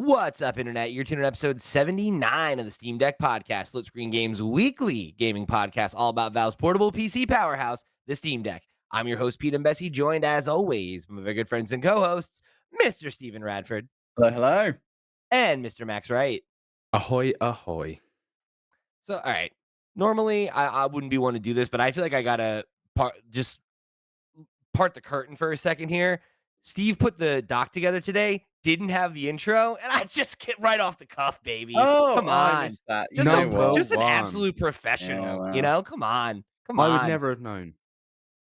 What's up, Internet? You're tuning in episode 79 of the Steam Deck Podcast, Split Screen Games weekly gaming podcast, all about Valve's portable PC powerhouse, the Steam Deck. I'm your host, Pete and Bessie, joined as always by my very good friends and co-hosts, Mr. Steven Radford. Hello, hello. And Mr. Max Wright. Ahoy, ahoy. So, all right. Normally, I wouldn't be one to do this, but I feel like I gotta part the curtain for a second here. Steve put the doc together today, didn't have the intro, and I just get right off the cuff, baby. Oh, Come I on. missed that. Just, just an one. absolute professional, Yeah, wow. Come on. I would never have known.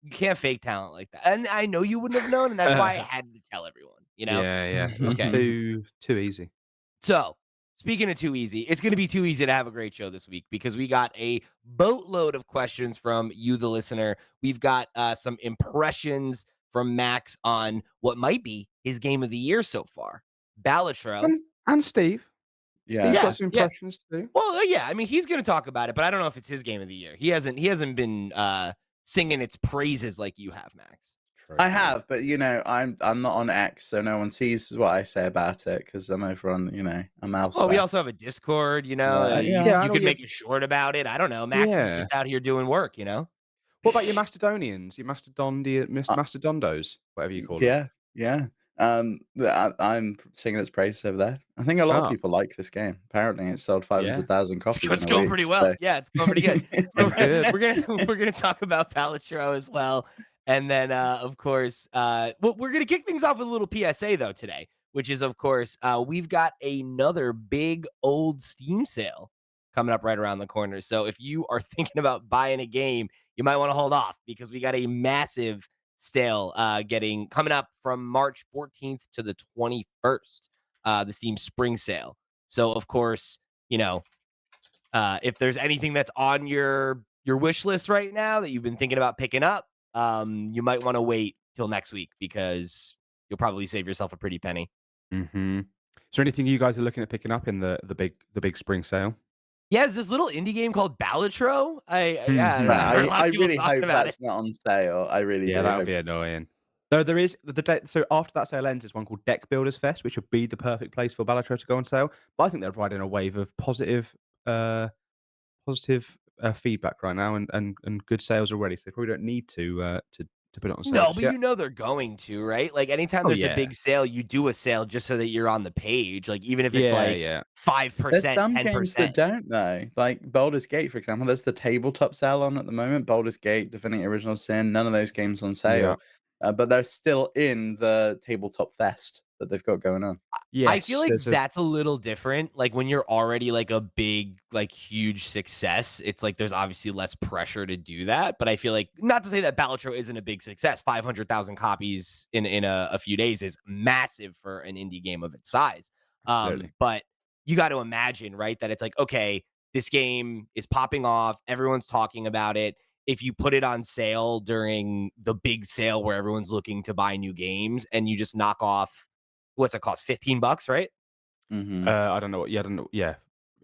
You can't fake talent like that. And I know you wouldn't have known, and that's why I had to tell everyone, Yeah. It was Okay. too easy. So, speaking of too easy, it's going to be too easy to have a great show this week because we got a boatload of questions from you, the listener. We've got some impressions from Max on what might be his game of the year so far, Balatro. And Steve. Yeah. Steve's got some impressions too. Well, yeah, I mean, he's going to talk about it, but I don't know if it's his game of the year. He hasn't been singing its praises like you have, Max. I have, but I'm not on X, so no one sees what I say about it because I'm over on, I'm elsewhere. Oh, we also have a Discord, you could make it short about it. I don't know. Max is just out here doing work, What about your Mastodonians? Your Mastodondos, whatever you call them? Yeah. I'm singing its praises over there. I think a lot of people like this game. Apparently, it sold 500,000 copies. It's going pretty well. So. Yeah, it's going pretty good. So we're gonna talk about Balatro as well, and then of course, we're gonna kick things off with a little PSA though today, which is of course we've got another big old Steam sale coming up right around the corner. So if you are thinking about buying a game, you might want to hold off because we got a massive sale coming up from March 14th to the 21st, the Steam Spring Sale. So of course, if there's anything that's on your wish list right now that you've been thinking about picking up, you might want to wait till next week because you'll probably save yourself a pretty penny. Mm-hmm. Is there anything you guys are looking at picking up in the big spring sale? Yeah, there's this little indie game called Balatro. I really hope that's not on sale. I really do. Yeah, that would be annoying. No, there is so after that sale ends, there's one called Deck Builders Fest, which would be the perfect place for Balatro to go on sale. But I think they're providing a wave of positive feedback right now and good sales already. So they probably don't need to put it on sale. No, but they're going to, right? Like anytime there's a big sale, you do a sale just so that you're on the page. Like even if it's 5%, there's some 10%. games that don't though. Like Baldur's Gate, for example. There's the tabletop sale on at the moment. Baldur's Gate, Divinity Original Sin, none of those games on sale. But they're still in the tabletop fest that they've got going on. Yes, I feel like that's a little different. Like when you're already like a big, like huge success, it's like there's obviously less pressure to do that. But I feel like, not to say that Balatro isn't a big success, 500,000 copies in a few days is massive for an indie game of its size. But you got to imagine, right, that it's like, okay, this game is popping off, everyone's talking about it. If you put it on sale during the big sale where everyone's looking to buy new games and you just knock off, what's it cost? $15, right? Mm-hmm. I don't know. Yeah, I don't know. Yeah.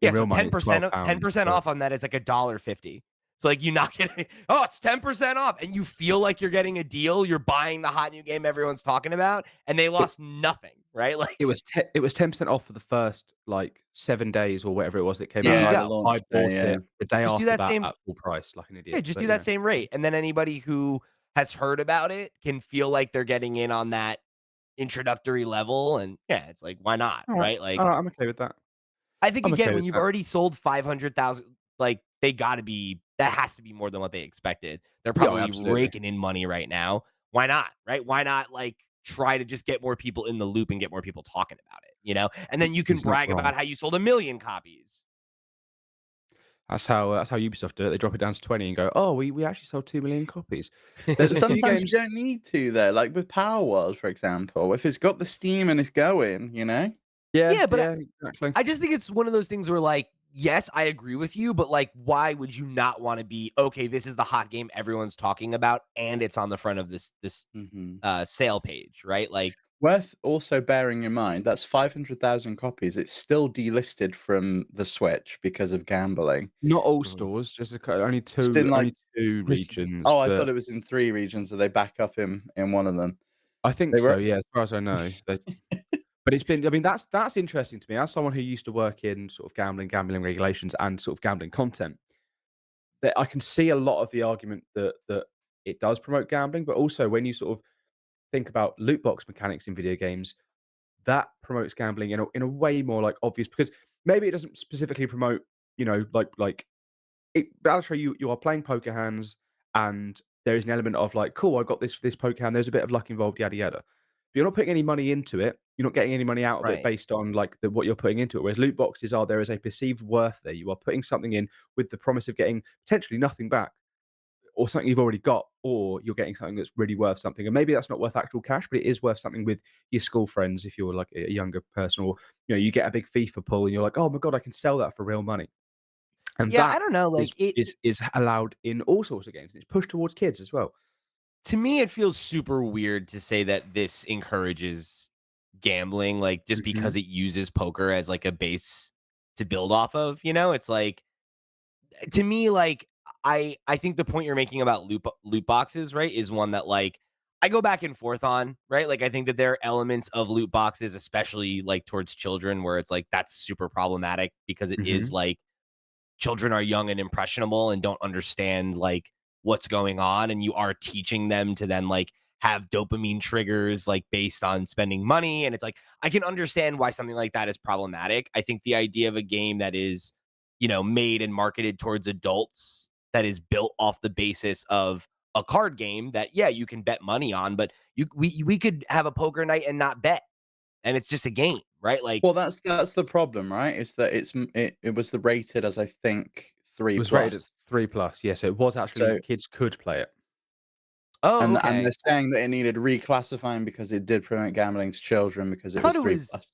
Yeah, so 10% off on that is like $1.50. So like you knock it, it's 10% off, and you feel like you're getting a deal. You're buying the hot new game everyone's talking about, and they lost nothing, right? Like it was 10% off for the first like 7 days or whatever it was that came out. I bought it the day after that at full price, like an idiot. Yeah, just do that same rate, and then anybody who has heard about it can feel like they're getting in on that introductory level, and it's like, why not, right? Like I'm okay with that. I think again, when you've already sold 500,000, like that has to be more than what they expected. They're probably raking in money right now. Why not, right? Why not like try to just get more people in the loop and get more people talking about it, and then you can brag about how you sold 1 million copies. That's how Ubisoft do it. They drop it down to 20 and go, "Oh, we actually sold 2 million copies." Sometimes you don't need to though. Like with Power World, for example, if it's got the steam and it's going, Yeah, but exactly. I just think it's one of those things where, like, yes, I agree with you, but like, why would you not want to be okay? This is the hot game everyone's talking about, and it's on the front of this sale page, right? Like, worth also bearing in mind that's 500,000 copies. It's still delisted from the Switch because of gambling. Not all stores, just only two regions. I thought it was in 3 regions that they back up in one of them. I think so. Yeah, as far as I know. But it's been I mean, that's interesting to me. As someone who used to work in sort of gambling regulations, and sort of gambling content, that I can see a lot of the argument that it does promote gambling, but also when you sort of think about loot box mechanics in video games, that promotes gambling in a way more, like, obvious, because maybe it doesn't specifically promote, like Balatro, you are playing poker hands, and there is an element of like, cool, I got this poker hand. There's a bit of luck involved, yada yada. But you're not putting any money into it. You're not getting any money out of it Right. based on like what you're putting into it. Whereas loot boxes are, there is a perceived worth there. You are putting something in with the promise of getting potentially nothing back, or something you've already got, or you're getting something that's really worth something. And maybe that's not worth actual cash, but it is worth something with your school friends if you're like a younger person, or you get a big FIFA pull and you're like, oh my god, I can sell that for real money. And Yeah, I that don't know, is like, it is allowed in all sorts of games, and it's pushed towards kids as well. to me, it feels super weird to say that this encourages gambling, like, just Mhm, because it uses poker as, like, a base to build off of, you know? It's like to me, like, I think the point you're making about loot boxes, right, is one that, like, I go back and forth on, right? Like, I think that there are elements of loot boxes, especially, like, towards children, where it's like, that's super problematic because it is, mhm. like, children are young and impressionable and don't understand like what's going on, and you are teaching them to then like have dopamine triggers like based on spending money, and it's like I can understand why something like that is problematic. I think the idea of a game that is, made and marketed towards adults, that is built off the basis of a card game that, yeah, you can bet money on, but we could have a poker night and not bet, and it's just a game, right? Like, Well, that's the problem, right? Is that it was the rated as I think It 3 was rated at plus. 3 plus, yeah, so it was actually So kids could play it. oh, and they're okay. saying that it needed reclassifying because it did promote gambling to children because I it thought was it 3 was plus.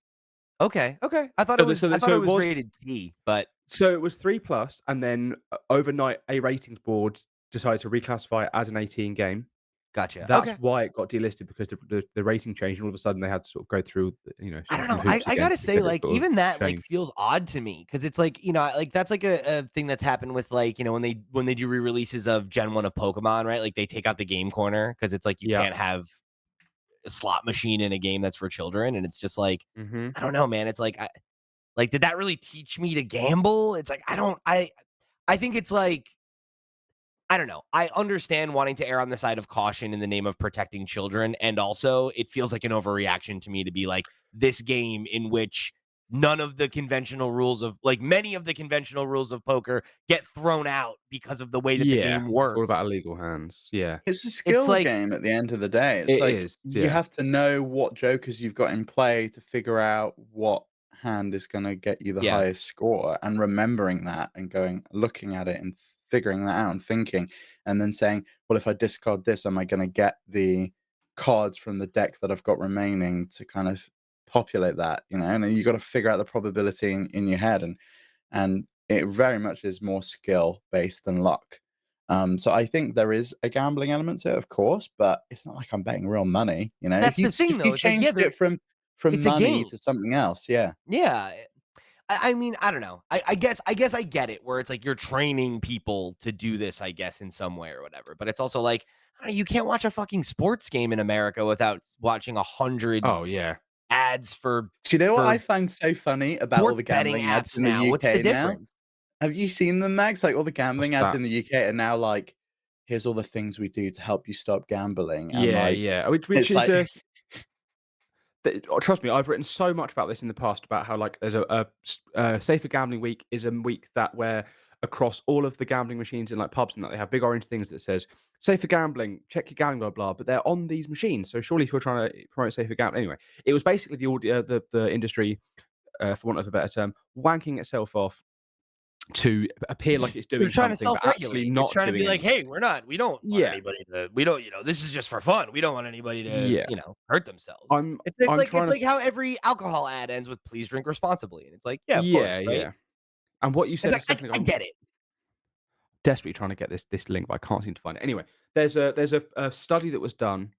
okay, okay. I thought So it the was so I the thought so it it was was rated T, but so it was 3 plus, and then, overnight, a ratings board decided to reclassify it as an 18 game. gotcha. That's Okay. why it got delisted, because the rating changed, and all of a sudden they had to sort of go through, I sort don't of some know. I hoops I again gotta to say, get it like, sort of even that, like, changed. feels odd to me because it's like, like, that's like a thing that's happened with, like, when they do re-releases of Gen 1 of Pokemon, right? Like, they take out the game corner because it's like you Yeah. can't have a slot machine in a game that's for children, and it's just like, Mhm. I don't know, man. It's like, did that really teach me to gamble? It's like, I think it's like I don't know. I understand wanting to err on the side of caution in the name of protecting children. And also, it feels like an overreaction to me to be like this game in which none of the conventional rules of like many of the conventional rules of poker get thrown out because of the way that the Yeah. game It's all about works. illegal hands. Yeah. It's a It's skill like, game at the end of the day. It's It like is, you yeah. have to know what jokers you've got in play to figure out what hand is gonna get you the yeah, highest score, and remembering that and looking at it and figuring that out and thinking, and then saying, "Well, if I discard this, am I gonna get the cards from the deck that I've got remaining to kind of populate that?" And then you gotta figure out the probability in your head, and it very much is more skill based than luck. So I think there is a gambling element to it, of course, but it's not like I'm betting real money. If that's you the thing if you though. It's like, yeah, changed it from it's a money game. to something else, yeah. Yeah. I mean, I don't know. I guess I get it where it's like you're training people to do this, I guess, in some way or whatever. But it's also like, I don't know, you can't watch a fucking sports game in America without watching 100 Oh, yeah. ads for Do you know what I for find so funny about all sports the betting gambling ads apps in the now. What's the UK now? difference? Have you seen them, Max? Like all the What's gambling ads that? in the UK are now like, here's all the things we do to help you stop gambling. And Yeah, like yeah. Which it's is like a trust me, I've written so much about this in the past, about how like there's a safer gambling week is a week that where across all of the gambling machines in like pubs and that, they have big orange things that says safer gambling, check your gambling, blah blah. But they're on these machines, so surely if you're trying to promote safer gambling, anyway, it was basically the industry, for want of a better term, wanking itself off to appear like it's They're doing trying to something, but actually self-regulate. It's not trying to be doing like, anything. hey, we don't want Yeah, anybody to, we don't, this is just for fun. We don't want anybody to, yeah. hurt themselves. I'm It's I'm like trying it's to. like how every alcohol ad ends with please drink responsibly. And it's like, yeah, of Yeah, course, right? yeah. And what you It's said a like second ago, I get it. desperately trying to get this link, but I can't seem to find it. Anyway, there's a study that was done,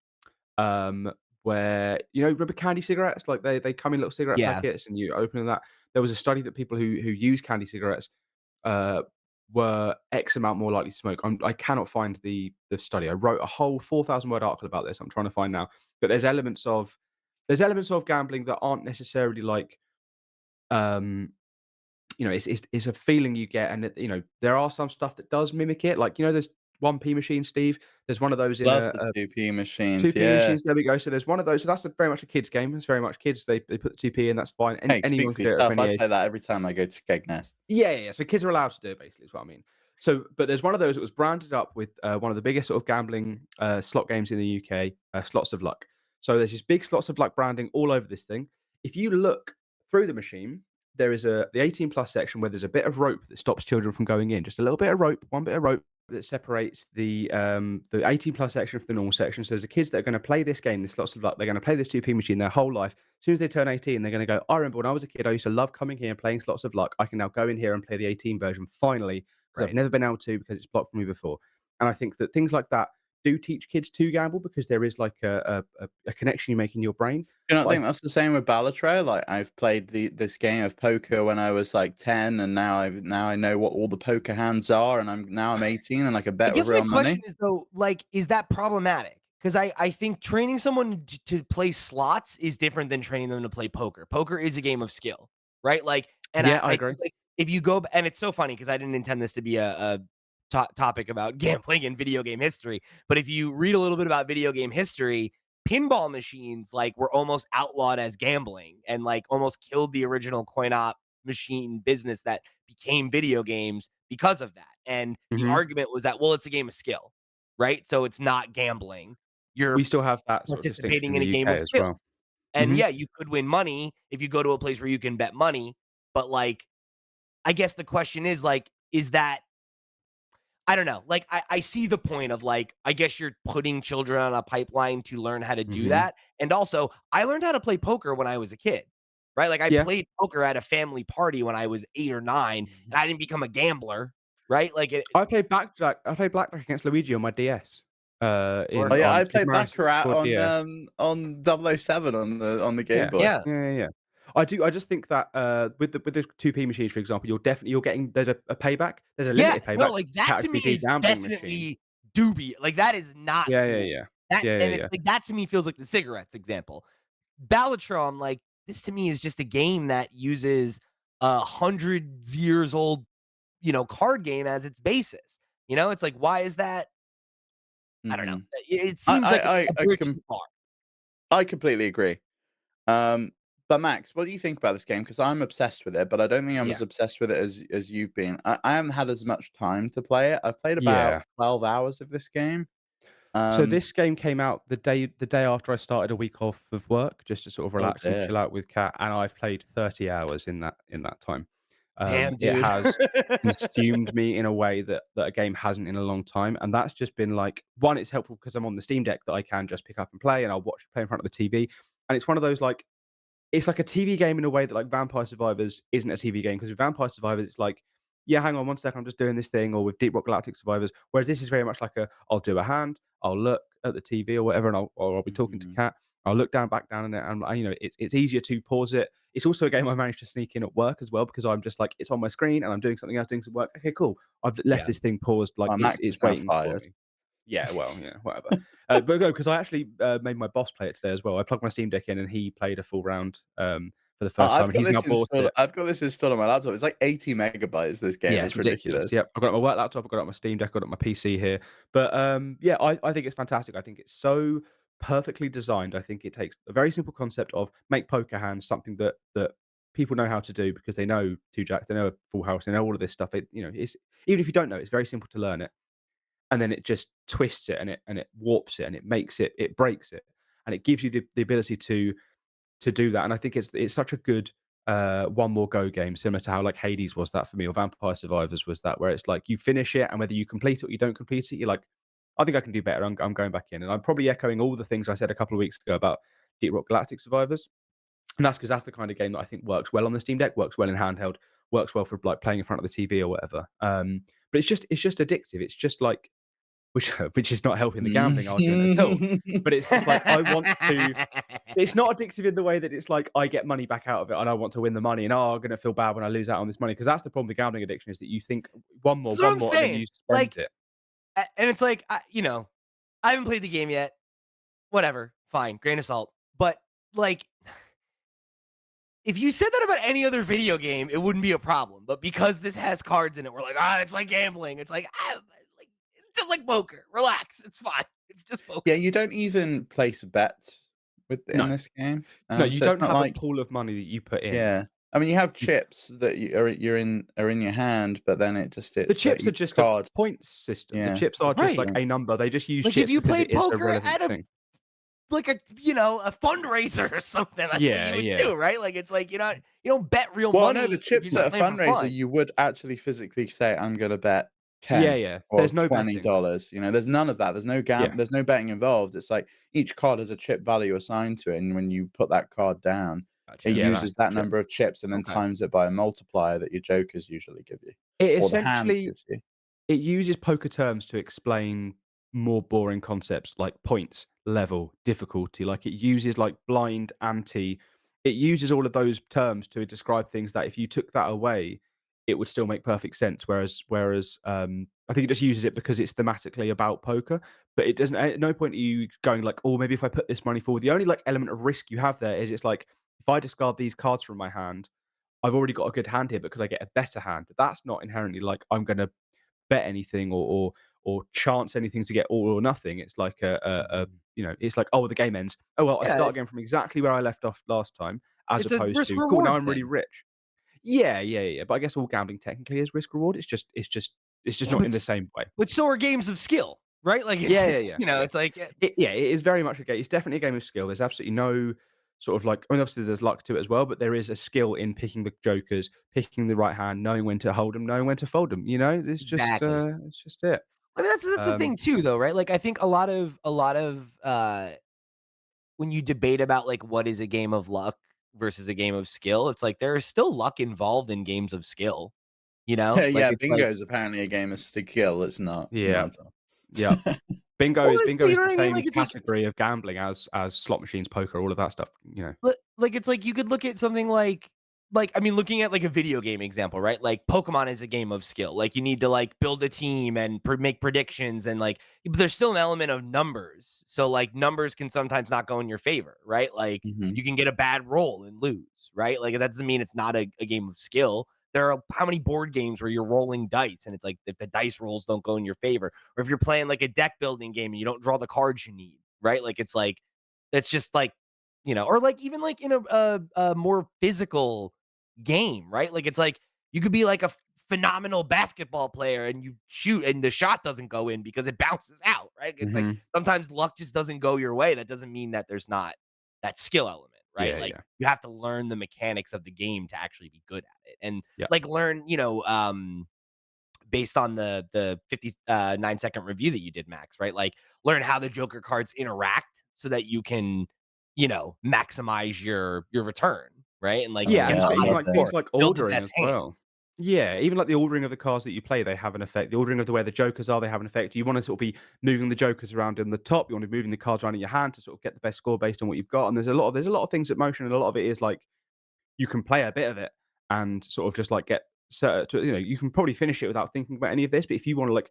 um, where remember candy cigarettes? Like they come in little cigarette Yeah. packets, and you open that. There was a study that people who use candy cigarettes, uh, were X amount more likely to smoke. I cannot find the study. I wrote a whole 4,000 word article about this. I'm trying to find now, but there's elements of there's elements of gambling that aren't necessarily like, um, it's a feeling you get, and there are some stuff that does mimic it. Like, there's 1p machine, Steve. There's one of those in Love a, the a 2p machines, 2p yeah. machines. There we go. So there's one of those. So that's very much a kids game. It's very much kids. They put the 2p in. That's fine. Hey, speak Anyone for can do it from yourself. I any age. play that every time I go to Skegness. Yeah, yeah, yeah. So kids are allowed to do it, basically, is what I mean. So, but there's one of those that was branded up with one of the biggest sort of gambling slot games in the UK, Slots of Luck. So there's this big Slots of Luck branding all over this thing. If you look through the machine, there is the 18 plus section where there's a bit of rope that stops children from going in. Just a little bit of rope, one bit of rope that separates the 18 plus section from the normal section. So there's the kids that are going to play this game, this Lots of Luck. They're going to play this 2p machine their whole life. As soon as they turn 18, they're going to go, I remember when I was a kid, I used to love coming here and playing Slots of Luck. I can now go in here and play the 18 version finally, because I've Right. never been able to because it's blocked for me before. And I think that things like that do teach kids to gamble, because there is like a connection you make in your brain. Do you not But think that's the same with Balatro? Like, I've played this game of poker when I was, like, 10, and now I know what all the poker hands are, and I'm 18, and I can I bet with guess my real question money. is though, like, is that problematic? Because I think training someone to play slots is different than training them to play poker. Poker is a game of skill, right? Like, and yeah, I I agree. think like if you go and it's so funny because I didn't intend this to be a topic about gambling and video game history, but if you read a little bit about video game history, pinball machines like were almost outlawed as gambling and like almost killed the original coin op machine business that became video games because of that. And the Hmm. argument was that, well, it's a game of skill, right? So it's not gambling. We You're still have that sort of distinction participating in in a the game UK of as skill. well. And Hmm. yeah, you could win money if you go to a place where you can bet money. But like, I guess the question is like, is that I don't know. Like, I see the point of like, I guess you're putting children on a pipeline to learn how to do Hmm. that. And also, I learned how to play poker when I was a kid, right? Like, I Yeah, played poker at a family party when I was 8 or 9, and I didn't become a gambler, right? Like, I played blackjack against Luigi on my DS. or Oh, In yeah, on I Super played Mario Baccarat 64. Yeah. on 007 on the Game Yeah. Boy. yeah, Yeah, yeah, yeah. I just think that, with the 2p machines, for example, you're getting there's a payback. There's a yeah. limited No, payback like to that to me category D is gambling machine. definitely dubious. Like, that is not Yeah, yeah, cool. yeah. That Yeah, yeah, and it's yeah. like that to me feels like the cigarettes example. Balatro, I'm like, this to me is just a game that uses a hundreds years old, card game as its basis. It's like, why is that? I don't know. Mhm. It seems like I a bridge too far. I completely agree. But Max, what do you think about this game? Because I'm obsessed with it, but I don't think I'm as Yeah. obsessed with it as you've been. I haven't had as much time to play it. I've played about Yeah. 12 hours of this game. So Um, this game came out the day after I started a week off of work, just to sort of oh relax and dear. chill out with Cat, and I've played 30 hours in that time. Damn, It dude. has consumed me in a way that a game hasn't in a long time, and that's just been like, one, it's helpful because I'm on the Steam Deck that I can just pick up and play, and I'll play in front of the TV, and it's one of those like, it's like a TV game in a way that like Vampire Survivors isn't a TV game, because with Vampire Survivors, it's like, yeah, hang on one second, I'm just doing this thing, or with Deep Rock Galactic Survivors, whereas this is very much like I'll do a hand, I'll look at the TV or whatever, and I'll be talking to Mhm. Cat, I'll look down, back down in it, and it's easier to pause it. It's also a game I managed to sneak in at work as well, because I'm just like, it's on my screen and I'm doing something else, doing some work. Okay, cool. I've left Yeah. this thing paused, like Oh, it's Max is it's now waiting for fired. me. Yeah, well, yeah, whatever. But no, because I actually made my boss play it today as well. I plugged my Steam Deck in and he played a full round for the first time, and he's now bought it. I've got this installed on my laptop. It's like 80 megabytes, this game. Yeah, It's it's ridiculous. ridiculous. Yep, I've got it on my work laptop, I've got it on my Steam Deck, I've got it on my PC here. But yeah, I think it's fantastic. I think it's so perfectly designed. I think it takes a very simple concept of make poker hands something that people know how to do, because they know two jacks, they know a full house, they know all of this stuff. It's, even if you don't know, it's very simple to learn it. And then it just twists it, and it warps it, and it breaks it, and it gives you the ability to do that. And I think it's such a good one more go game, similar to how like Hades was that for me, or Vampire Survivors was that, where it's like you finish it, and whether you complete it or you don't complete it, you're like, I think I can do better. I'm going back in, and I'm probably echoing all the things I said a couple of weeks ago about Deep Rock Galactic Survivors. And that's because that's the kind of game that I think works well on the Steam Deck, works well in handheld, works well for like playing in front of the TV or whatever. But it's just addictive. It's just like, which which is not helping the gambling argument at all. But it's just like, I want to, it's not addictive in the way that it's like I get money back out of it and I want to win the money, and I'm gonna feel bad when I lose out on this money, because that's the problem with gambling addiction, is that you think That's what one I'm more, and then saying. you spend Like, it. and it's like, I haven't played the game yet. Whatever, fine, grain of salt. But like if you said that about any other video game, it wouldn't be a problem. But because this has cards in it, we're like, it's like gambling. It's like it's just like poker. Relax, it's fine. It's just Yeah, poker. you don't even place bets in No, this game, no, you so it's don't not have a like pool of money that you put in. yeah. I mean, you have You, chips that are in your hand, but then the so chips are each just a card point system. The yeah, chips are just like Right. yeah. a number. They just use Like if chips you because it played is a poker relevant at a thing. like a fundraiser or something, that's what Yeah, you would yeah. do, right? Like it's like you don't bet real Well, no, the money if you're chips just No. at a playing for fundraiser, fun. you would actually physically say, "I'm gonna bet Yeah, 10 yeah. or There's no betting. $20." There's none of that. Yeah. There's no betting involved. It's like each card has a chip value assigned to it, and when you put that card down, it Gotcha. Yeah, that's uses that chip. number of chips and then Okay. times it by a multiplier that your jokers usually give you, It or the hand essentially gives you. it uses poker terms to explain more boring concepts like points, level, difficulty. Like it uses like blind, ante. It uses all of those terms to describe things that if you took that away, it would still make perfect sense. Whereas I think it just uses it because it's thematically about poker. But it doesn't. At no point are you going like, oh, maybe if I put this money forward. The only like element of risk you have there is it's like if I discard these cards from my hand, I've already got a good hand here, but could I get a better hand? But that's not inherently like I'm going to bet anything or chance anything to get all or nothing. It's like Mhm. it's like, "Oh, the game ends. Oh, well, I Yeah, start again from exactly where I left off last time," as it's a opposed risk to, "Cool, now reward I'm really thing. rich." Yeah, yeah, yeah, but I guess all gambling technically is risk reward. It's just Yeah, not in the same way. but so are games of skill, right? Like Yeah, yeah, it's yeah, yeah. it's like It is very much a game. It's definitely a game of skill. There's absolutely no sort of like I mean, obviously there's luck to it as well, but there is a skill in picking the jokers, picking the right hand, knowing when to hold them, knowing when to fold them. exactly. It's just it. I mean, that's the Um, thing too, though, right? Like, I think a lot of when you debate about like what is a game of luck versus a game of skill, it's like there is still luck involved in games of skill. Like Yeah, it's like, bingo is apparently a game of skill. It's not. It's yeah, not at all. yeah. Bingo well, is bingo you is know the what I mean? same Like it's like category of gambling as slot machines, poker, all of that stuff. Like, it's like you could look at something I mean, looking at, like, a video game example, right? Like, Pokemon is a game of skill. Like, you need to, like, build a team and make predictions and, like but there's still an element of numbers. So, like, numbers can sometimes not go in your favor, right? Like, Mhm. you can get a bad roll and lose, right? Like, that doesn't mean it's not a game of skill. There are how many board games where you're rolling dice and it's like if the dice rolls don't go in your favor, or if you're playing, like, a deck building game and you don't draw the cards you need, right? Like, it's just like or like even like in a more physical game, right? Like it's like you could be like a phenomenal basketball player and you shoot and the shot doesn't go in because it bounces out, right? It's like Mhm. sometimes luck just doesn't go your way. That doesn't mean that there's not that skill element, right? Yeah, Like yeah, you have to learn the mechanics of the game to actually be good at it. And yeah, like learn, based on the 59-second review that you did, Max, right? Like learn how the Joker cards interact so that you can, maximize your return, right? And like Oh yeah, get and yeah, the I even love highest like those. things score, like build the ordering best as hand. well. Yeah, even like the ordering of the cards that you play, they have an effect. The ordering of the way the jokers are, they have an effect. You want to sort of be moving the jokers around in the top. You want to be moving the cards around in your hand to sort of get the best score based on what you've got. And there's a lot of things at motion, and a lot of it is like you can play a bit of it and sort of just like get you can probably finish it without thinking about any of this. But if you want to like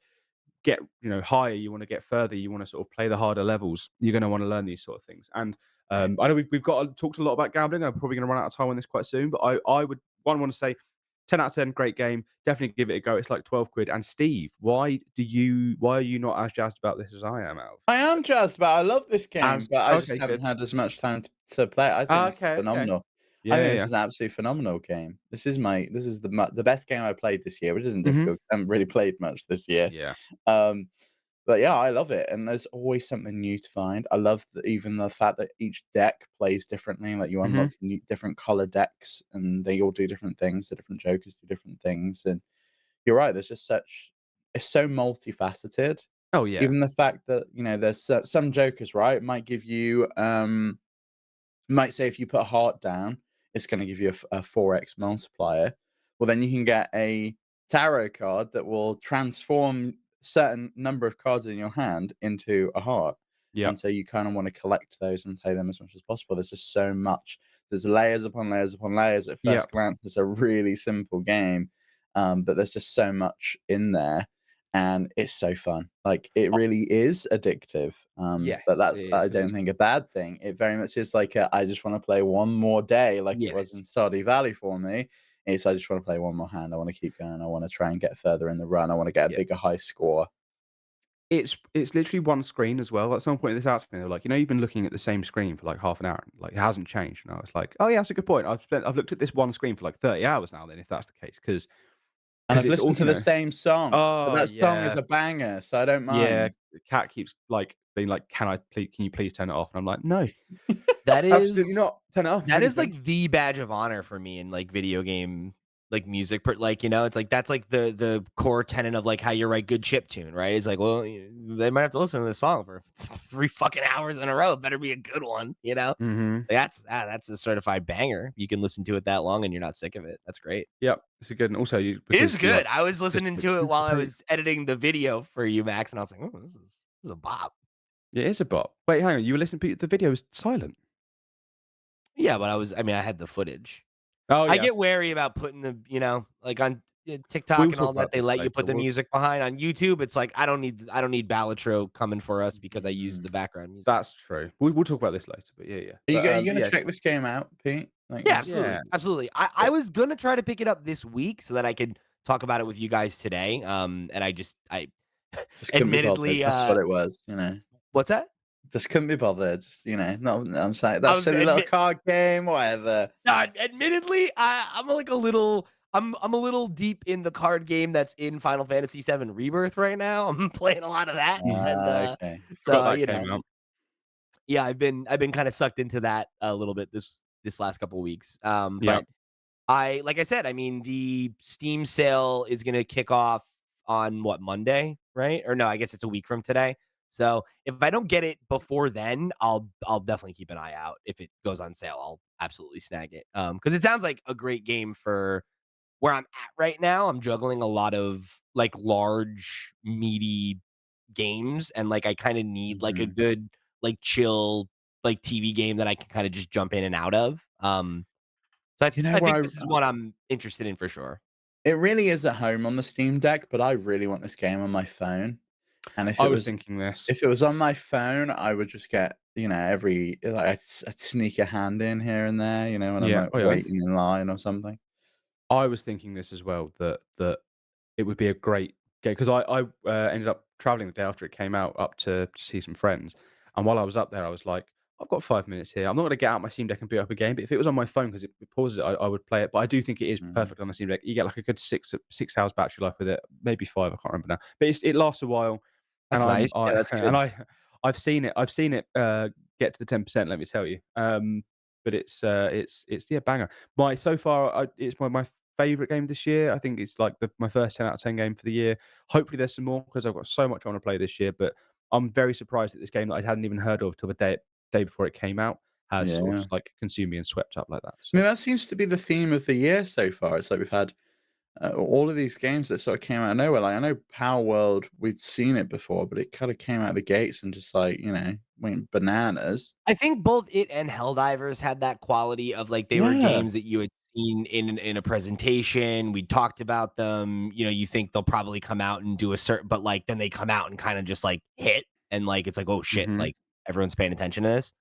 get higher, you want to get further, you want to sort of play the harder levels, you're going to want to learn these sort of things. And Right. I know we've got talked a lot about gambling. I'm probably going to run out of time on this quite soon, but I would want to say 10 out of 10, great game. Definitely give it a go. It's like 12 quid. And Steve, why are you not as jazzed about this as I am, Alf? I am jazzed about I love this game, As but I just okay, haven't good. had as much time to play it. I think this is Okay, okay. phenomenal. I Yeah, think yeah, this yeah. is an absolutely phenomenal game. This is the best game I played this year, which isn't Mhm. difficult 'cause I haven't really played much this year. Yeah. Um, but yeah, I love it, and there's always something new to find. I love even the fact that each deck plays differently. Like you unlock Mhm. different color decks, and they all do different things. The different jokers do different things, and you're right. There's just such it's so multifaceted. Oh yeah. Even the fact that there's some jokers, right, might give you might say if you put a heart down, it's going to give you a 4x multiplier. Well, then you can get a tarot card that will transform certain number of cards in your hand into a heart. Yeah. And so you kind of want to collect those and play them as much as possible. There's just so much. There's layers upon layers upon layers. At Yeah. first glance, it's a really simple game, but there's just so much in there. and it's so fun. Like, it really is addictive, Yes, but it that's, is I because don't it's think, a bad thing. It very much is like I just wanna play one more day like it was in yes. Stardew Valley for me. It's I just wanna play one more hand, I wanna keep going, I wanna try and get further in the run, I wanna get a Yeah. bigger high score. It's literally one screen as well. At some point this out to me, they're like, "You know, you've been looking at the same screen for, like, half an hour, like, it hasn't changed." And I was like, "Oh, yeah, that's a good point. I've looked at this one screen for, like, 30 hours now then, if that's the case, And because I've it's all" listened to the same song, but Oh, that song is yeah. a banger, so I don't Yeah, mind. the cat keeps, like, being like, can you please turn it off?" And I'm like, "No, That absolutely is not. Turn it off, if that is anything." like the badge of honor for me in like video game like music like, it's like that's like the core tenet of like how you write good chip tune, right? It's like, well, they might have to listen to this song for 3 fucking hours in a row. It better be a good one, you know? Mhm. Like, that's a certified banger. You can listen to it that long and you're not sick of it. That's great. Yep, it's a good and also you It is because you're like good. I was just listening to it while I anticipate. was editing the video for you, Max, and I was like, "Oh, this is a bop." It is a bop. Wait, hang on, you were listening to the video is silent? Yeah, but I mean, I had the footage. Oh, I yeah, get wary about putting like on TikTok we'll and all talk that, about they this let you later. put the music behind. On YouTube, it's like I don't need Balatro coming for us because I use Mm. the background music. That's true. We'll talk about this later, but yeah, yeah. Are you But gonna yeah, check this game out, Pete? Like, Yeah, is yeah, absolutely, absolutely. I yeah. was gonna try to pick it up this week so that I could talk about it with you guys today. And I just couldn't be bothered, admittedly, that's what it was, you know? what's that? Just couldn't be bothered, just, no, I'm saying I that was silly little card game, whatever. admittedly, I'm like a little. I'm a little deep in the card game that's in Final Fantasy VII Rebirth right now. I'm playing a lot of that, and Ah, okay. Forgot so that came out. yeah, I've been kind of sucked into that a little bit this last couple weeks. Yep. But like I said, I mean, the Steam sale is gonna kick off on what, Monday, right? Or no, I guess it's a week from today. So if I don't get it before then, I'll definitely keep an eye out. If it goes on sale, I'll absolutely snag it. Because it sounds like a great game for where I'm at right now. I'm juggling a lot of like large, meaty games, and like I kind of need like a Mhm. good, like chill, like TV game that I can kind of just jump in and out of. So You know I where think this is what I'm interested in for sure. it really is at home on the Steam Deck, but I really want this game on my phone, and I was thinking this. if it was on my phone, I would just get, I'd sneak a hand in here and there, when I'm, Yeah. like, Oh, yeah. waiting in line or something. I was thinking this as well, that it would be a great game because I ended up traveling the day after it came out up to see some friends, and while I was up there, I was like, "I've got 5 minutes here. I'm not gonna get out my Steam Deck and boot up a game, but if it was on my phone because it pauses it, I would play it." But I do think it is Mhm. perfect on the Steam Deck. You get like a good 6 hours battery life with it, maybe 5, I can't remember now. But it lasts a while, and That's nice. Yeah, that's and good. I've seen it, get to the 10%, let me tell you. But it's yeah, banger. My so far, it's my favorite game this year. I think it's like my first 10 out of 10 game for the year. Hopefully, there's some more because I've got so much I want to play this year. But I'm very surprised that this game that I hadn't even heard of till the day before it came out has sort of Yeah. just like consumed me and swept up like that. I So mean, that seems to be the theme of the year so far. It's like we've had all of these games that sort of came out of nowhere. Like, I know Power World, we'd seen it before, but it kind of came out of the gates and just like, went bananas. I think both it and Helldivers had that quality of like they were Yeah. games that you had seen in a presentation. We talked about them. You think they'll probably come out and do a certain, but like then they come out and kind of just like hit, and like it's like, oh shit, hmm like everyone's paying attention to this.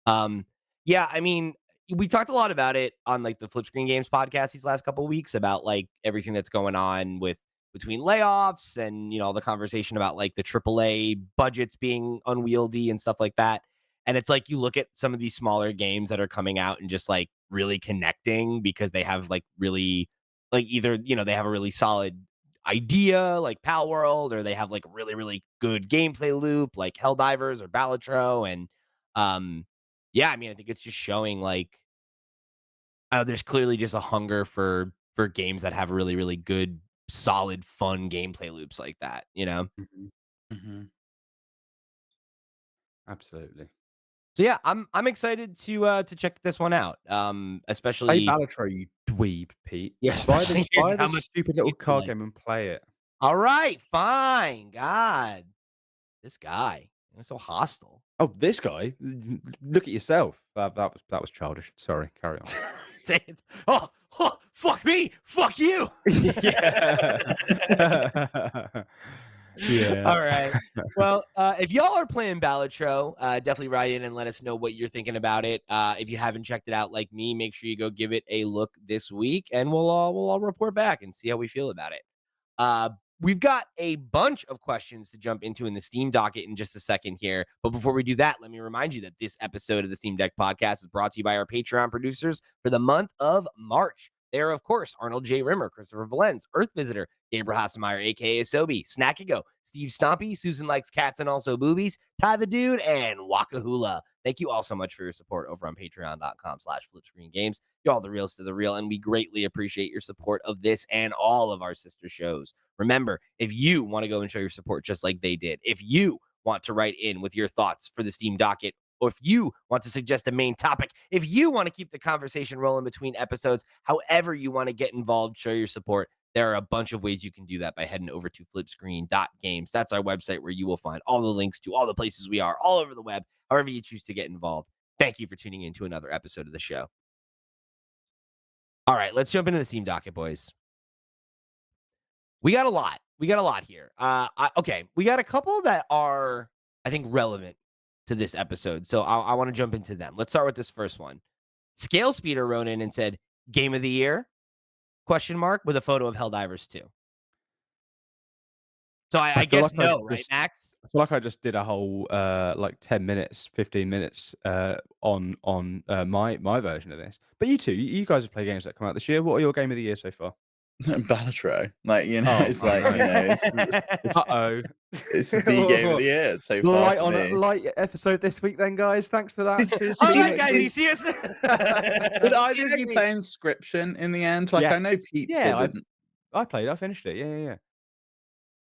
Um, yeah, I mean, we talked a lot about it on like the Flip Screen Games podcast these last couple weeks about like everything that's going on with between layoffs and all the conversation about like the AAA budgets being unwieldy and stuff like that. And it's like you look at some of these smaller games that are coming out and just like really connecting because they have like really like either, they have a really solid idea like Pal World, or they have like really, really good gameplay loop like Helldivers or Balatro. And yeah, I mean, I think it's just showing like there's clearly just a hunger for games that have really, really good, solid, fun gameplay loops like that. hmm Hmm. Absolutely. So yeah, I'm excited to check this one out. Play Especially Balatro, you dweeb, Pete. yeah, Buy the especially hearing buy how the much stupid little people card like. game and play it. All right, fine. God, this guy, he's so hostile. Oh, this guy! Look at yourself. That was childish. Sorry, carry on. Say it. Fuck me, fuck you. Yeah. Yeah. All right. Well, if y'all are playing Balatro, definitely write in and let us know what you're thinking about it. If you haven't checked it out like me, make sure you go give it a look this week, and we'll all report back and see how we feel about it. Uh, we've got a bunch of questions to jump into in the Steam docket in just a second here. But before we do that, let me remind you that this episode of the Steam Deck podcast is brought to you by our Patreon producers for the month of March. They are, of course, Arnold J. Rimmer, Christopher Valens, Earth Visitor, Gabriel Hasselmeyer, aka Sobi, Snackigo, Steve Stompy, Susan Likes Cats and Also Boobies, Ty the Dude, and Wakahula. Thank you all so much for your support over on patreon.com/flipscreengames. Y'all the reals to the real, and we greatly appreciate your support of this and all of our sister shows. Remember, if you want to go and show your support just like they did, if you want to write in with your thoughts for the Steam docket, or if you want to suggest a main topic, if you want to keep the conversation rolling between episodes, however you want to get involved, show your support, there are a bunch of ways you can do that by heading over to flipscreen.games. That's our website where you will find all the links to all the places we are all over the web, however you choose to get involved. Thank you for tuning in to another episode of the show. All right, let's jump into the Steam docket, boys. We got a lot. We got a lot here. Okay, we got a couple that are, I think, relevant to this episode. So I want to jump into them. Let's start with this first one. Scale Speeder wrote in and said, "Game of the year?" Question mark with a photo of Helldivers 2. So I I feel guess like I no, right, just Max? I feel like I just did a whole like 10 minutes, 15 minutes on my version of this. But you two, you guys have played games that come out this year. What are your game of the year so far? Balatro, like Oh, it's oh like no. Uh-oh. it's the game of the year so far Light for on a me. light episode this week then, guys. Thanks for that. Did Cheers All to did right, you. guys, did, you see us. did See you either of next you week. play Inscription in the end? Like I Yes. know people Yeah, didn't. I played. I finished it. Yeah.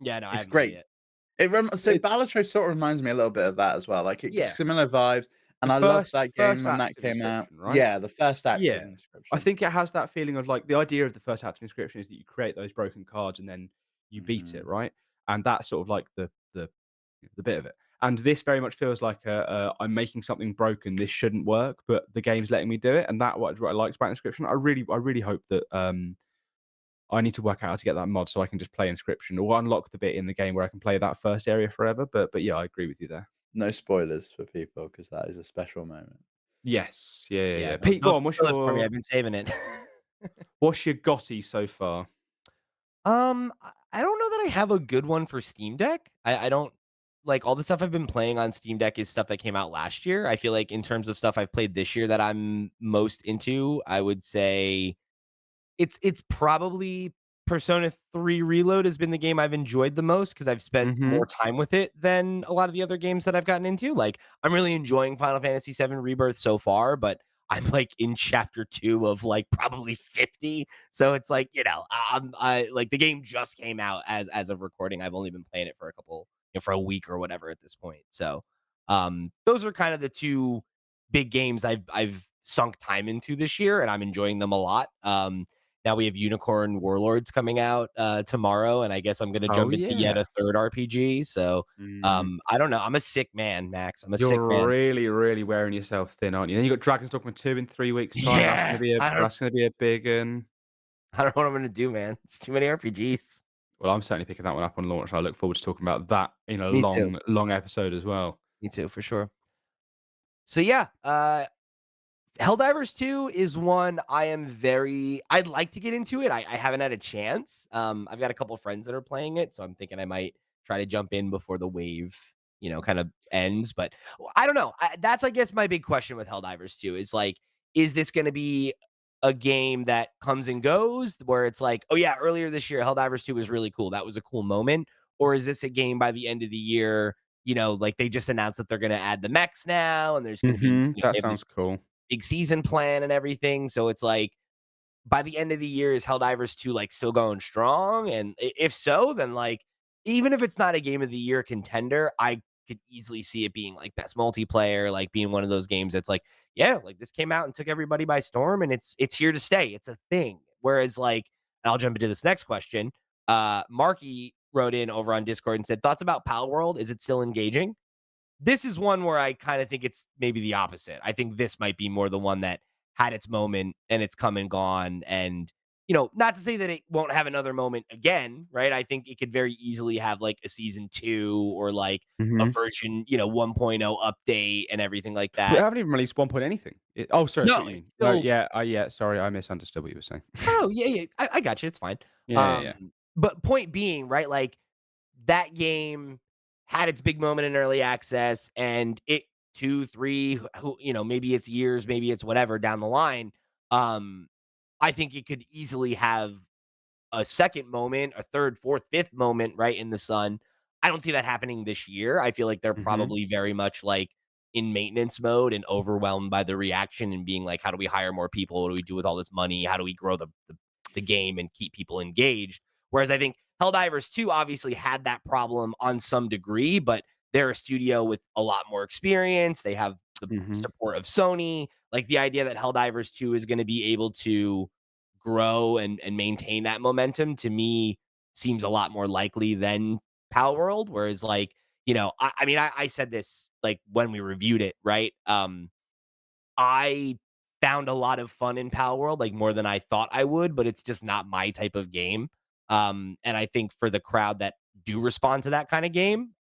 Yeah, no, I It's haven't played great. it. So It, Balatro sort of reminds me a little bit of that as well. Like yeah. similar vibes, The and I loved first that game first when act that of came out. Inscription, right? Yeah, the first act of Yeah. I Inscription. think it has that feeling of like the idea of the first act of Inscription is that you create those broken cards and then you beat it, Mhm. right? And that's sort of like the bit of it. And this very much feels like I'm making something broken. This shouldn't work, but the game's letting me do it, and that what I liked about Inscription. I really hope that I need to work out how to get that mod so I can just play Inscription or unlock the bit in the game where I can play that first area forever. But yeah, I agree with you there. No spoilers for people because that is a special moment. Yes, yeah. Yeah, Pete, go don't on. What's spoil it for me. your I've been saving it. Gotti so far? I don't know that I have a good one for Steam Deck. I don't like all the stuff I've been playing on Steam Deck is stuff that came out last year. I feel like in terms of stuff I've played this year that I'm most into, I would say it's probably Persona 3 Reload has been the game I've enjoyed the most because I've spent Mm-hmm. more time with it than a lot of the other games that I've gotten into. Like, I'm really enjoying Final Fantasy VII Rebirth so far, but I'm like in chapter 2 of like probably 50. So it's like, I like the game just came out as of recording. I've only been playing it for a couple, for a week or whatever at this point. So those are kind of the two big games I've sunk time into this year, and I'm enjoying them a lot. Now we have Unicorn Warlords coming out tomorrow, and I guess I'm gonna Oh jump into yet yeah. a third RPG. So Mm. I don't know. I'm a sick man, Max. I'm a sick You're man. really, really wearing yourself thin, aren't you? Then you got Dragon's Dogma 2 in 3 weeks' time. Yeah. That's gonna be a big one. I don't know what I'm gonna do, man. It's too many RPGs. Well, I'm certainly picking that one up on launch. I look forward to talking about that in a Me too. long episode as well. Me too, for sure. So yeah, Helldivers 2 is one I'd like to get into it. I haven't had a chance. I've got a couple friends that are playing it, so I'm thinking I might try to jump in before the wave, kind of ends. But I don't know. That's, I guess, my big question with Helldivers 2 is like, is this going to be a game that comes and goes where it's like, oh yeah, earlier this year, Helldivers 2 was really cool. That was a cool moment. Or is this a game by the end of the year, like they just announced that they're going to add the mechs now and there's going to be, That they have this sounds cool. big season plan and everything. So it's like by the end of the year, is Helldivers 2 like still going strong? And if so, then like even if it's not a game of the year contender, I could easily see it being like best multiplayer, like being one of those games that's like, yeah, like this came out and took everybody by storm and it's here to stay. It's a thing. Whereas like, and I'll jump into this next question. Marky wrote in over on Discord and said, thoughts about Pal World? Is it still engaging? This is one where I kind of think it's maybe the opposite. I think this might be more the one that had its moment and it's come and gone. And, not to say that it won't have another moment again, right? I think it could very easily have like a season 2 or like a Mhm. version, 1.0 update and everything like We that. haven't even released 1 point anything. Oh, sorry, I see No, what you mean. it's No, still yeah, yeah, sorry, I misunderstood what you were saying. oh, yeah, yeah. I got you. It's fine. Yeah, yeah, Um, yeah. but point being, right, like that game had its big moment in early access and it 2, 3, who, maybe it's years, maybe it's whatever down the line. Um, I think it could easily have a second moment, a third, fourth, fifth moment right in the sun. I don't see that happening this year. I feel like they're Mhm, probably very much like in maintenance mode and overwhelmed by the reaction and being like, how do we hire more people? What do we do with all this money? How do we grow the game and keep people engaged? Whereas I think Helldivers 2 obviously had that problem on some degree, but they're a studio with a lot more experience. They have the mhm, support of Sony. Like the idea that Helldivers 2 is going to be able to grow and maintain that momentum to me seems a lot more likely than Pal World. Whereas, like, I mean, I said this like when we reviewed it, right? I found a lot of fun in Pal World, like more than I thought I would, but it's just not my type of game. And I think for the crowd that do respond to that kind of game,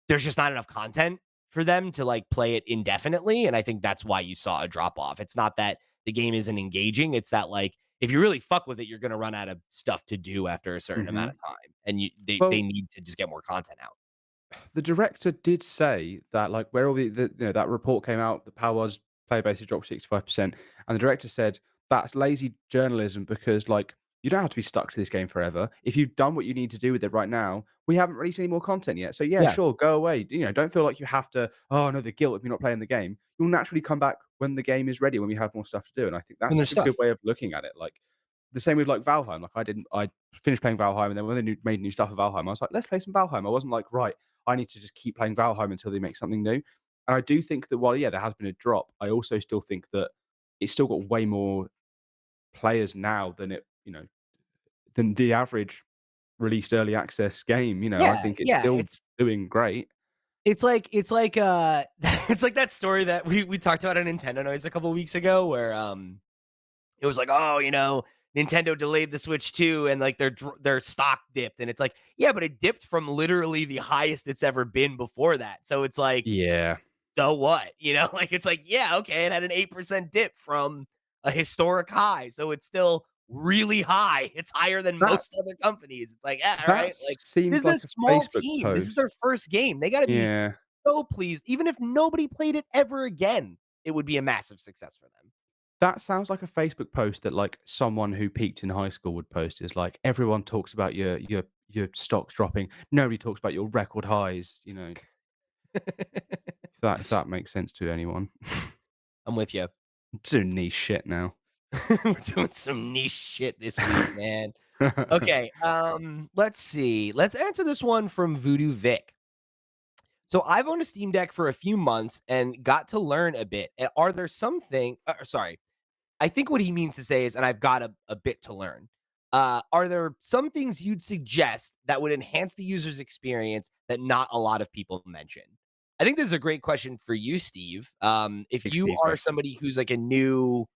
there's just not enough content for them to like play it indefinitely, and I think that's why you saw a drop off. It's not that the game isn't engaging, it's that like if you really fuck with it, you're gonna run out of stuff to do after a certain amount mhm. of time, and they Well, need to just get more content out. the director did say that, like, where all that report came out, the Powers player base has dropped 65%, and the director said that's lazy journalism because, like, you don't have to be stuck to this game forever. If you've done what you need to do with it right now, we haven't released any more content yet. So yeah, Yeah, sure, go away. Don't feel like you have to. Oh no, the guilt of you not playing the game. You'll naturally come back when the game is ready, when we have more stuff to do. And I think and that's there's like a good stuff. way of looking at it. Like the same with like Valheim. Like I finished playing Valheim, and then when they made new stuff for Valheim, I was like, let's play some Valheim. I wasn't like, right, I need to just keep playing Valheim until they make something new. And I do think that while yeah, there has been a drop, I also still think that it's still got way more players now than the average released early access game. I Yeah, think it's yeah, still doing great. it's like it's like that story that we talked about on Nintendo Noise a couple weeks ago where it was like, oh, Nintendo delayed the Switch 2 and like their stock dipped. And it's like, yeah, but it dipped from literally the highest it's ever been before that. So it's like, Yeah. so what? Like it's like, yeah, okay, it had an 8% dip from a historic high. So it's still really high. It's higher than That most other companies. It's like, yeah, all that right. Like seems this is a like a small Facebook team. This is post. their first game. They gotta be Yeah. so pleased. Even if nobody played it ever again, it would be a massive success for them. That sounds like a Facebook post that, like, someone who peaked in high school would post. Is like, "Everyone talks about your stocks dropping. Nobody talks about your record highs," if that makes sense to anyone. I'm with you. It's a niche shit now. We're doing some niche shit this week, man. Okay, let's see. Let's answer this one from Voodoo Vic. So I've owned a Steam Deck for a few months and got to learn a bit. Are there something? Sorry, I think what he means to say is, and I've got a bit to learn. Are there some things you'd suggest that would enhance the user's experience that not a lot of people mention? I think this is a great question for you, Steve. If Big you Steve are question. somebody who's like a new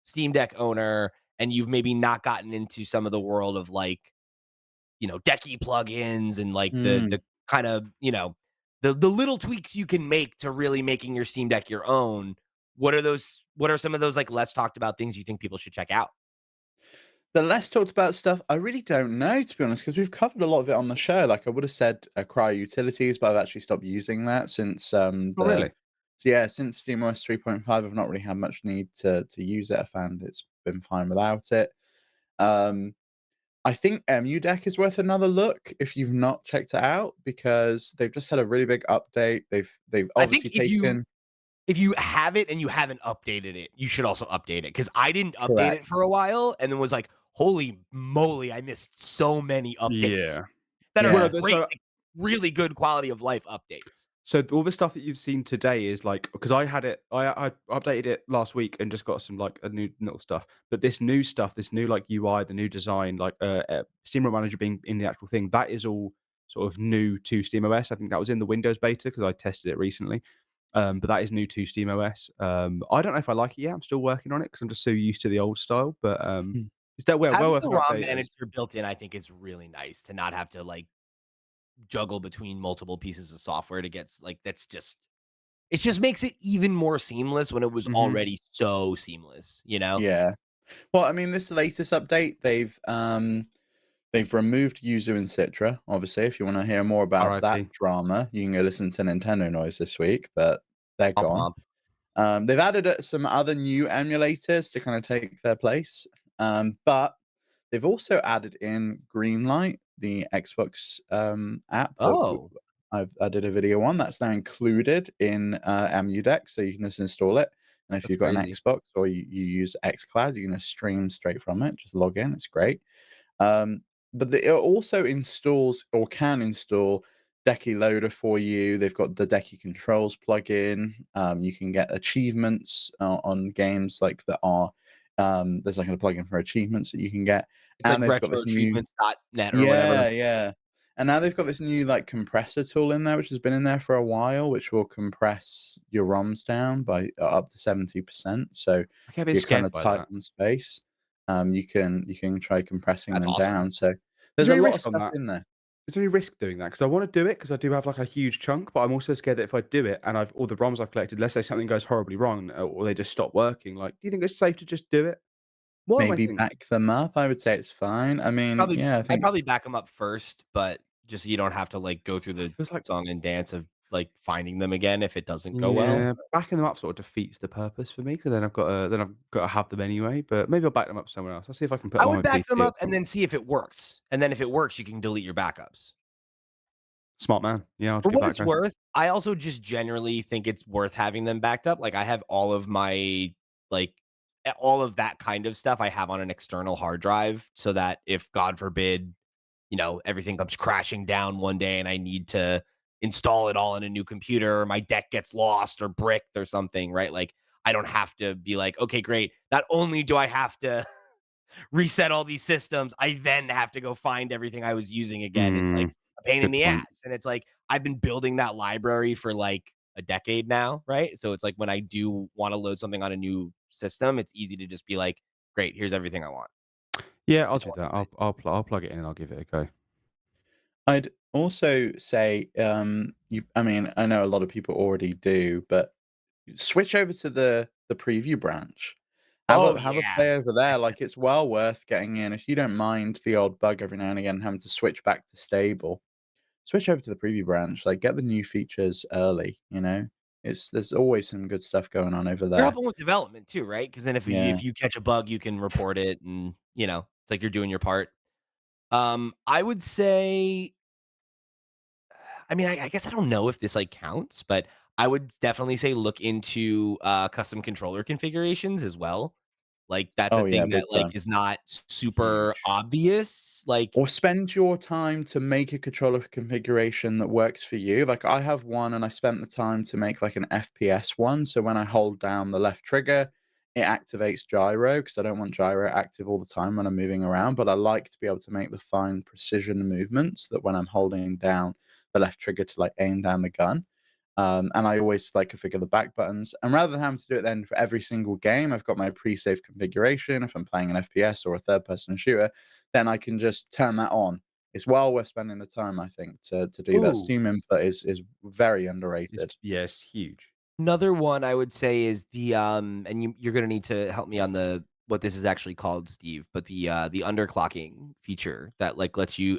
Steam Deck owner and you've maybe not gotten into some of the world of like, decky plugins and like the Mm. kind of, the little tweaks you can make to really making your Steam Deck your own. What are some of those like less talked about things you think people should check out? The less talked about stuff, I really don't know, to be honest, because we've covered a lot of it on the show. Like I would have said cryo utilities, but I've actually stopped using that since Oh, really? since SteamOS 3.5, I've not really had much need to use it. I found it's been fine without it. Um, I think MU Deck is worth another look if you've not checked it out because they've just had a really big update. They've I think obviously taken if you have it and you haven't updated it, you should also update it because I didn't update it correct. for a while and then was like, holy moly, I missed so many updates Yeah. that are Well, Yeah. there's great, so like, really good quality of life updates. so all the stuff that you've seen today is like because I had it, I updated it last week and just got some like a new little stuff. But this new stuff, this new like UI, the new design, like SteamRoom Manager being in the actual thing, that is all sort of new to SteamOS. I think that was in the Windows beta because I tested it recently. But that is new to SteamOS. I don't know if I like it yet. I'm still working on it because I'm just so used to the old style. But It's that well Having worth the an ROM update as manager built in, I think, is really nice to not have to, like, juggle between multiple pieces of software to get like, that's just it just makes it even more seamless when it was Mhm. already so seamless, you know? Yeah. Well, I mean, this latest update, they've removed Yuzu and Citra. Obviously, if you want to hear more about that RIP. drama, you can go listen to Nintendo Noise this week, but they're Womp gone. womp. They've added some other new emulators to kind of take their place, but they've also added in Greenlight, the Xbox app that Oh, I did a video on. That's now included in EmuDeck, so you can just install it. And if that's you've got an crazy. Xbox or you use xCloud, you can just stream straight from it. Just log in. It's great. Um, but it also installs or can install Decky Loader for you. They've got the Decky Controls plugin. You can get achievements on games like that are there's like a plugin for achievements that you can get, It's like and they've got this new retroachievements.net or whatever. yeah. And now they've got this new like compressor tool in there, which has been in there for a while, which will compress your ROMs down by up to 70%. So I get a if bit you're kind scared of by tight that. on space, you can try compressing That's them awesome. down. So Is there's there a any lot of risk on stuff that? in there. Is there any risk doing that? Because I wanna do it because I do have, like, a huge chunk, but I'm also scared that if I do it and I've all the ROMs I've collected, let's say something goes horribly wrong, or they just stop working, like, do you think it's safe to just do it? What am I Maybe thinking? back them up. I would say it's fine. I mean, Probably yeah, I I'd think probably back them up first, but just so you don't have to, like, go through It the feels like song and dance of, like, finding them again if it doesn't go well. yeah, backing them up sort of defeats the purpose for me, because then I've gotta have them anyway, but maybe I'll back them up somewhere else. I'll see if I can put I them on would my back them PC or up and something. then see if it works, and then if it works, you can delete your backups. Smart man. Yeah, I'll For give what that a it's go. worth, I also just generally think it's worth having them backed up. Like, I have all of my, like, all of that kind of stuff I have on an external hard drive so that if, God forbid, everything comes crashing down one day and I need to install it all in a new computer or my deck gets lost or bricked or something, right? Like, I don't have to be like, okay, great. Not only do I have to reset all these systems, I then have to go find everything I was using again is like Mm, a pain in good the point. ass. And it's like I've been building that library for like a decade now, right? So it's like when I do want to load something on a new system, it's easy to just be like, great, here's everything I want. Yeah, I'll It's do one that. I'll place. I'll plug it in and I'll give it a go. I'd also say I mean, I know a lot of people already do, but switch over to the preview branch. Oh Have a yeah. play over there, Definitely. like, it's well worth getting in. If you don't mind the odd bug every now and again having to switch back to stable, switch over to the preview branch, like, get the new features early, you know? There's always some good stuff going on over You're there. helping with development too, right? Because then Yeah. if you catch a bug, you can report it and it's like you're doing your part. I would say I mean, I guess I don't know if this, like, counts, but I would definitely say look into, custom controller configurations as well. Like, that's a Oh, yeah, thing that, big like, time. is not super Huge. obvious, like Or spend your time to make a controller configuration that works for you. Like I have one and I spent the time to make like an FPS one. So when I hold down the left trigger, it activates gyro because I don't want gyro active all the time when I'm moving around. But I like to be able to make the fine precision movements that when I'm holding down the left trigger to like aim down the gun. And I always like configure the back buttons. And rather than having to do it then for every single game, I've got my pre-saved configuration. If I'm playing an FPS or a third-person shooter, then I can just turn that on. It's well worth spending the time, I think, to do that. ooh, Steam input is very It's underrated. yeah, it's huge. another one I would say is the, and you're gonna need to help me on the what this is actually called, Steve, but the underclocking feature that, like, lets you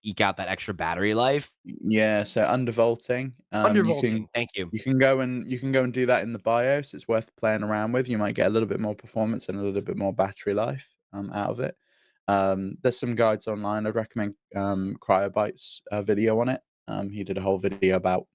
eke out that extra battery life. Yeah, so undervolting, Undervolting, thank you. you can go and do that in the BIOS. It's worth playing around with. You might get a little bit more performance and a little bit more battery life out of it. There's some guides online. I'd recommend Cryobyte's video on it. He did a whole video about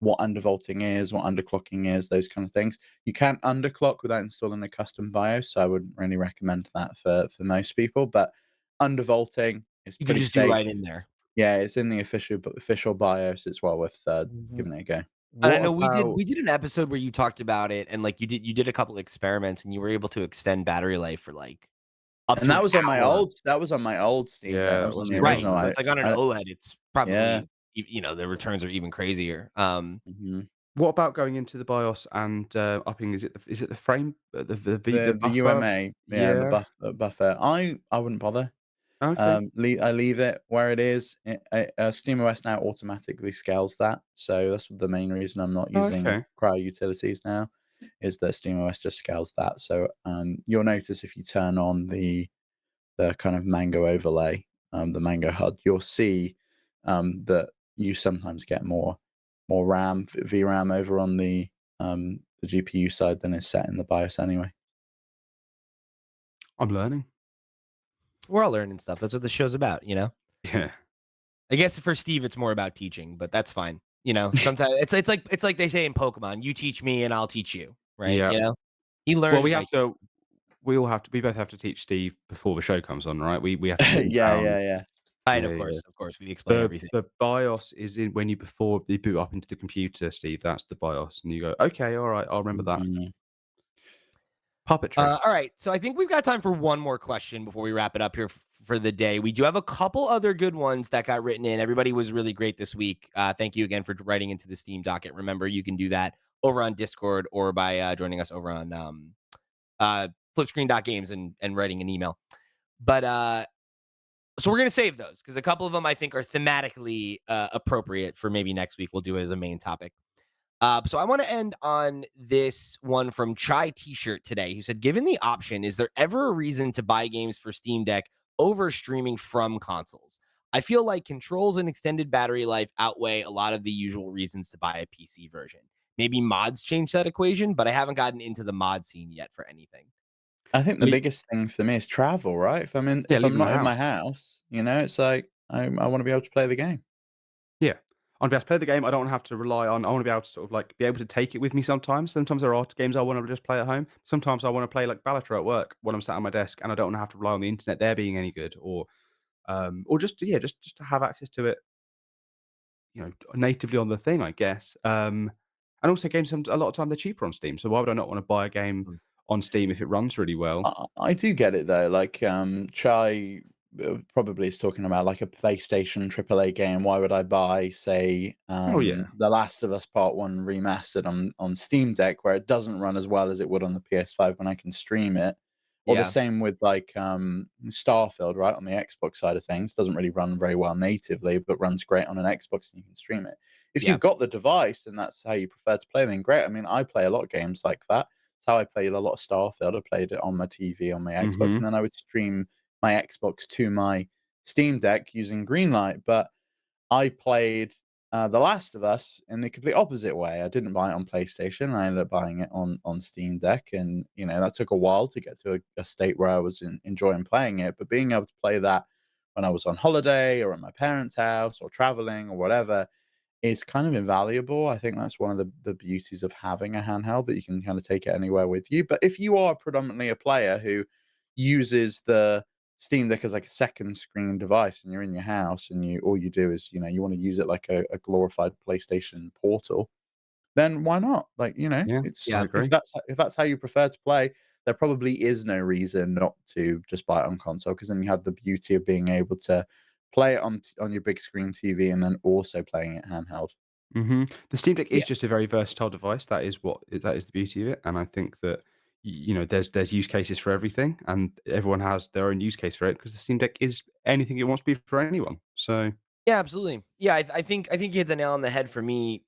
what undervolting is, what underclocking is, those kind of things. You can't underclock without installing a custom BIOS, so I wouldn't really recommend that for most people. But undervolting is You can pretty just do right safe. in there. Yeah, it's in the official BIOS. It's well worth W giving it a go. And I what know about we did an episode where you talked about it and, like, you did a couple experiments and you were able to extend battery life for, like, up And to an hour. that was on my old Steam Deck. yeah, That that was on the wasn't even Right, original. on so the it's like on an I OLED, it's yeah. probably the returns are even crazier. Mhm. What about going into the BIOS and, upping is it the frame, the The buffer? UMA, yeah, the Yeah. buffer. I wouldn't bother. Okay. I leave it where it is. SteamOS now automatically scales that, so that's the main reason I'm not using Okay. prior utilities now, is that SteamOS just scales that. So, you'll notice if you turn on the kind of Mango overlay, the Mango HUD, you'll see, that you sometimes get more RAM, VRAM over on the GPU side than is set in the BIOS anyway. I'm learning. We're all learning stuff. That's what the show's about, you know? Yeah. I guess for Steve, it's more about teaching, but that's fine. You know, sometimes it's like they say in Pokemon, you teach me and I'll teach you, right? Yeah. You know? He Well, learns by we both have to teach Steve before the show comes on, right? We have to sit him Yeah, down. yeah, yeah. right, Yeah, yeah. of course, we explain everything. The BIOS is in when before you boot up into the computer, Steve, that's the BIOS, and you go, "Okay, alright, I'll remember that." Mhm. Puppetry. All right, so I think we've got time for one more question before we wrap it up here for the day. We do have a couple other good ones that got written in. Everybody was really great this week. Thank you again for writing into the Steam docket. Remember, you can do that over on Discord or by joining us over on flipscreen.games and writing an email. But so we're gonna save those because a couple of them I think are thematically appropriate for maybe next week. We'll do it as a main topic. So I want to end on this one from Chai T-shirt today, who said, "Given the option, is there ever a reason to buy games for Steam Deck over streaming from consoles? I feel like controls and extended battery life outweigh a lot of the usual reasons to buy a PC version. Maybe mods change that equation, but I haven't gotten into the mod scene yet for anything." I think the Le biggest thing for me is travel, right? Yeah, If I'm leaving the not in my house. house, it's like I wanna be able to play the game. Yeah. I wanna be able to play the game, I don't wanna have to rely on I wanna be able to sort of, like, be able to take it with me sometimes. Sometimes there are games I wanna just play at home. Sometimes I wanna play, like, Balatro at work when I'm sat at my desk, and I don't wanna have to rely on the internet there being any good or just yeah, just to have access to it, natively on the thing, I guess. And also games a lot of time they're cheaper on Steam, so why would I not wanna buy a game Mm. on Steam if it runs really well? I do get it though. Like, Chai probably is talking about like a PlayStation AAA game. Why would I buy, say, Oh, yeah. The Last of Us Part One remastered on Steam Deck, where it doesn't run as well as it would on the PS5 when I can stream it? Or the Yeah, same with like Starfield, right, on the Xbox side of things, doesn't really run very well natively, but runs great on an Xbox and you can stream it. If yeah, you've got the device and that's how you prefer to play, then great. I mean, I play a lot of games like that. It's how I played a lot of Starfield. I played it on my TV, on my Xbox, and Mhm. then I would stream my Xbox to my Steam Deck using Greenlight. But I played The Last of Us in the complete opposite way. I didn't buy it on PlayStation. I ended up buying it on Steam Deck, and that took a while to get to a state where I was enjoying playing it. But being able to play that when I was on holiday or at my parents' house or traveling or whatever is kind of invaluable. I think that's one of the beauties of having a handheld, that you can kind of take it anywhere with you. But if you are predominantly a player who uses the Steam Deck as like a second screen device and you're in your house and you all you do is, you want to use it like a glorified PlayStation Portal, then why not? Like, Yeah, it's I yeah. agree. if that's how you prefer to play, there probably is no reason not to just buy it on console, because then you have the beauty of being able to play it on your big screen TV and then also playing it handheld. The Steam Deck Yeah. is just a very versatile device. That is the beauty of it, and I think that there's use cases for everything, and everyone has their own use case for it because the Steam Deck is anything it wants to be for anyone. So Yeah, absolutely. Yeah, I think you hit the nail on the head for me,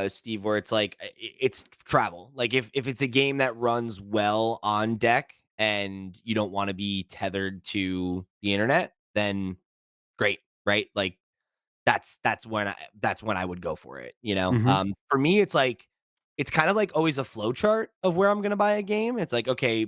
Steve, where it's like it's travel. Like if it's a game that runs well on deck and you don't want to be tethered to the internet, then great, right? Like that's when I would go for it, you know? mhm, For me, it's like it's kind of like always a flow chart of where I'm gonna buy a game. It's like, okay,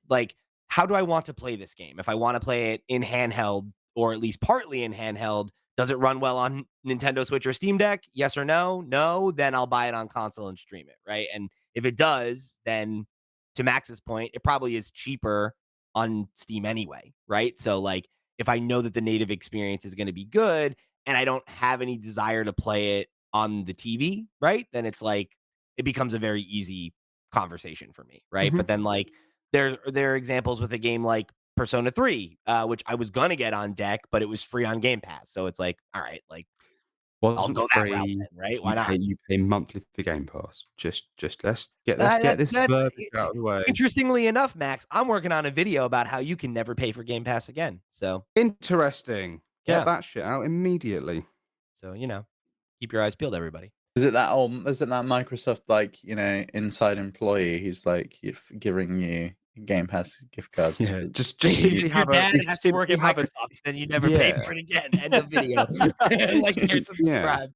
like, how do I want to play this game? If I want to play it in handheld or at least partly in handheld, does it run well on Nintendo Switch or Steam Deck? Yes or no? No, then I'll buy it on console and stream it, right? And if it does, then to Max's point, it probably is cheaper on Steam anyway, right? So like if I know that the native experience is going to be good and I don't have any desire to play it on the TV, right? Then it's like it becomes a very easy conversation for me, right? mhm. But then like there are examples with a game like Persona 3, which I was gonna get on deck, but it was free on Game Pass. So it's like, all right, like I'll Wasn't go that route free. then, right? Why not? You pay monthly for Game Pass. Just let's get this That's verdict out of the way. interestingly enough, Max, I'm working on a video about how you can never pay for Game Pass again. So, Interesting. Get yeah. that shit out immediately. So, keep your eyes peeled, everybody. Is it that Microsoft inside employee who's giving you Game Pass gift cards? Yeah, just simply If your have a dad just has to work simply at have a Microsoft, then you never pay yeah. for it again. End of video. Like, share, Yeah. subscribe.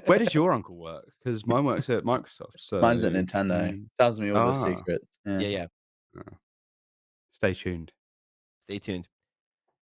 Where does your uncle work? Because mine works at Microsoft, Mine's at so Nintendo. Tells me all the ah, secrets. Yeah. Yeah, yeah. stay tuned. Stay tuned.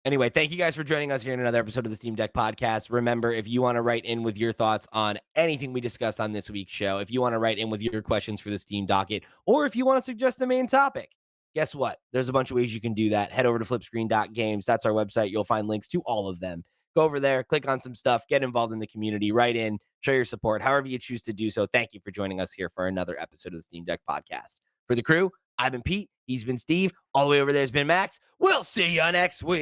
Anyway, thank you guys for joining us here in another episode of the Steam Deck Podcast. Remember, if you want to write in with your thoughts on anything we discussed on this week's show, if you want to write in with your questions for the Steam docket, or if you want to suggest the main topic, guess what? There's a bunch of ways you can do that. Head over to flipscreen.games. That's our website. You'll find links to all of them. Go over there, click on some stuff, get involved in the community, write in, show your support, however you choose to do so. Thank you for joining us here for another episode of the Steam Deck Podcast. For the crew, I've been Pete. He's been Steve. All the way over there's been Max. We'll see you next week.